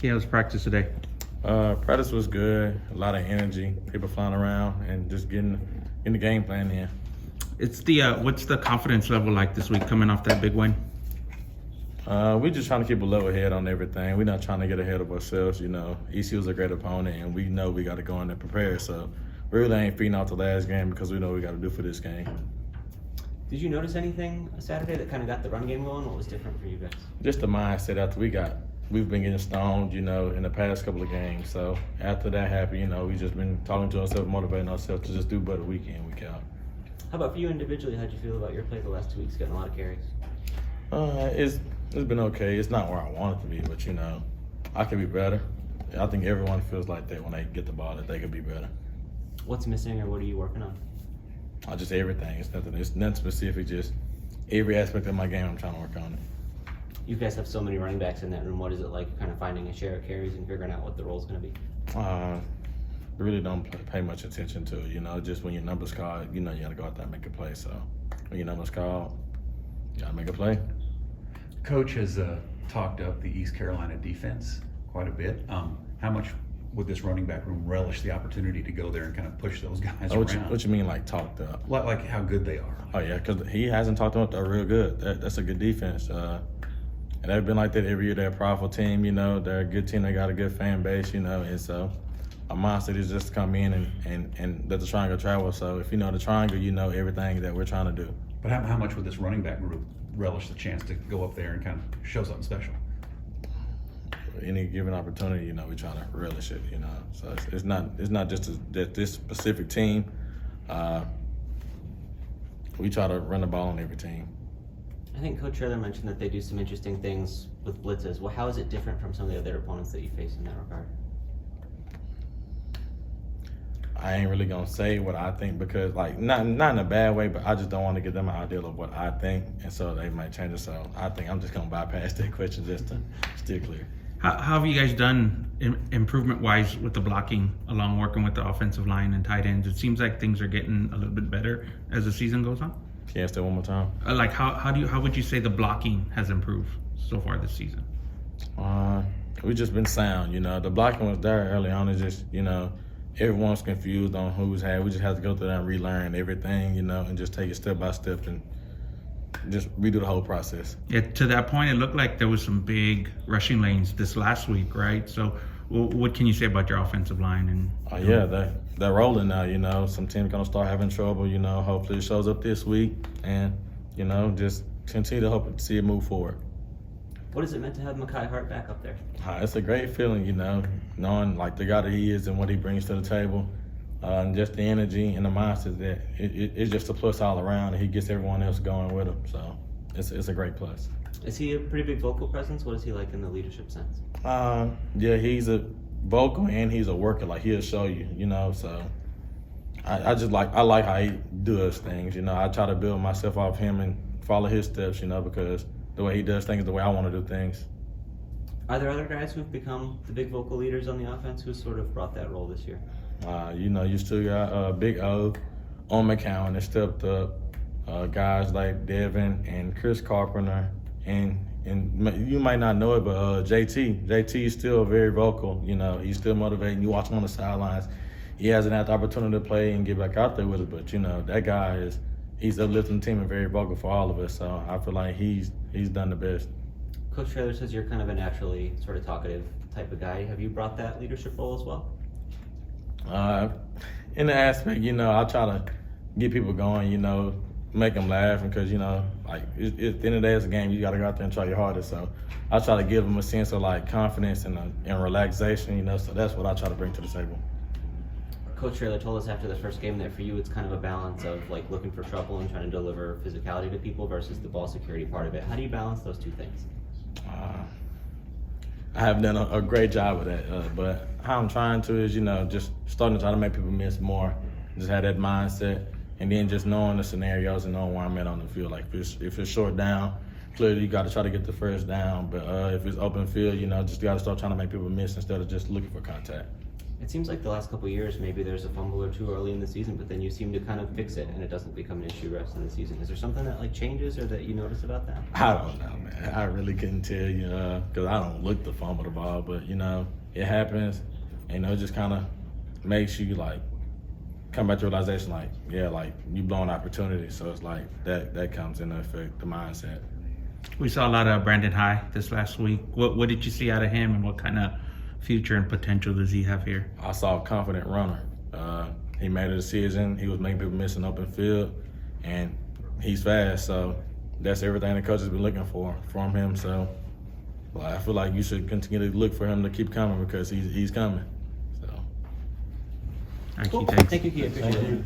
Yeah, it was practice today. Practice was good. A lot of energy, people flying around, and just getting the game plan in. It's the what's the confidence level like this week coming off that big win? We just trying to keep a level head on everything. We're not trying to get ahead of ourselves. ECU is a great opponent, and we know we got to go in there prepare. So we really ain't feeding off the last game because we know what we got to do for this game. Did you notice anything Saturday that kind of got the run game going? What was different for you guys? Just the mindset after we've been getting stoned, in the past couple of games. So after that happened, we just been talking to ourselves, motivating ourselves to just do better week in, week out. How about for you individually? How'd you feel about your play the last 2 weeks, getting a lot of carries? It's been okay. It's not where I want it to be, but I could be better. I think everyone feels like that when they get the ball, that they could be better. What's missing, or what are you working on? Just everything. It's nothing specific. Just every aspect of my game, I'm trying to work on it. You guys have so many running backs in that room. What is it like, kind of finding a share of carries and figuring out what the role is going to be? Really don't pay much attention to it. Just when your number's called, you got to go out there and make a play. So when your number's called, you got to make a play. Coach has talked up the East Carolina defense quite a bit. How much would this running back room relish the opportunity to go there and kind of push those guys around? What you mean, like talked up? Like how good they are. Oh yeah, because he hasn't talked about that real good. That's a good defense. And they've been like that every year. They're a powerful team, they're a good team. They got a good fan base, and so our mindset is just to come in and let the triangle travel. So if you know the triangle, you know everything that we're trying to do. But how much would this running back group relish the chance to go up there and kind of show something special? Any given opportunity, we try to relish it, So it's not just that this specific team. We try to run the ball on every team. I think Coach Traylor mentioned that they do some interesting things with blitzes. Well, how is it different from some of the other opponents that you face in that regard? I ain't really gonna say what I think because, not in a bad way, but I just don't want to give them an idea of what I think, and so they might change it. So I think I'm just gonna bypass that question just to steer clear. How have you guys done improvement-wise with the blocking, along working with the offensive line and tight ends? It seems like things are getting a little bit better as the season goes on. Can you ask that one more time? How would you say the blocking has improved so far this season? We just been sound. The blocking was there early on. It's just everyone's confused on who's had. We just have to go through that and relearn everything, and just take it step by step and just redo the whole process. Yeah, to that point, it looked like there was some big rushing lanes this last week, right? So what can you say about your offensive line? They're rolling now, Some teams going to start having trouble, Hopefully it shows up this week and, just continue to hope to see it move forward. What is it meant to have Mekhi Hart back up there? It's a great feeling, knowing the guy that he is and what he brings to the table. And just the energy and the mindset that it's just a plus all around, and he gets everyone else going with him. So it's a great plus. Is he a pretty big vocal presence? What is he like in the leadership sense? He's a vocal and he's a worker. He'll show you, So I like how he does things. I try to build myself off him and follow his steps. Because the way he does things is the way I want to do things. Are there other guys who've become the big vocal leaders on the offense who sort of brought that role this year? You still got Big O on McCown that stepped up. Guys like Devin and Chris Carpenter, and you might not know it, but JT is still very vocal. He's still motivating. You watch him on the sidelines. He hasn't had the opportunity to play and get back out there with it, but that guy he's uplifting the team and very vocal for all of us. So I feel like he's done the best. Coach Traylor says you're kind of a naturally sort of talkative type of guy. Have you brought that leadership role as well? In the aspect, I try to get people going, make them laugh, because, at the end of the day, it's a game. You got to go out there and try your hardest. So I try to give them a sense of confidence and relaxation, so that's what I try to bring to the table. Coach Traylor told us after the first game that for you it's kind of a balance of looking for trouble and trying to deliver physicality to people versus the ball security part of it. How do you balance those two things? I haven't done a great job of that, but how I'm trying to is, just starting to try to make people miss more, just have that mindset, and then just knowing the scenarios and knowing where I'm at on the field. If it's short down, clearly you got to try to get the first down, but if it's open field, just got to start trying to make people miss instead of just looking for contact. It seems like the last couple of years, maybe there's a fumble or two early in the season, but then you seem to kind of fix it and it doesn't become an issue rest of the season. Is there something that like changes or that you notice about that? I don't know, man. I really couldn't tell you because I don't look to fumble the ball, but it happens. And, it just kind of makes you like come back to realization, like you blowing opportunity. So it's like that comes into effect, the mindset. We saw a lot of Brandon High this last week. What did you see out of him, and what kind of future and potential does he have here? I saw a confident runner. He made a decision. He was making people missing open field, and he's fast. So that's everything the coach has been looking for from him. So I feel like you should continue to look for him to keep coming because he's coming. So. Thank Cool. you. Thanks. Thank you, Kia. Appreciate it.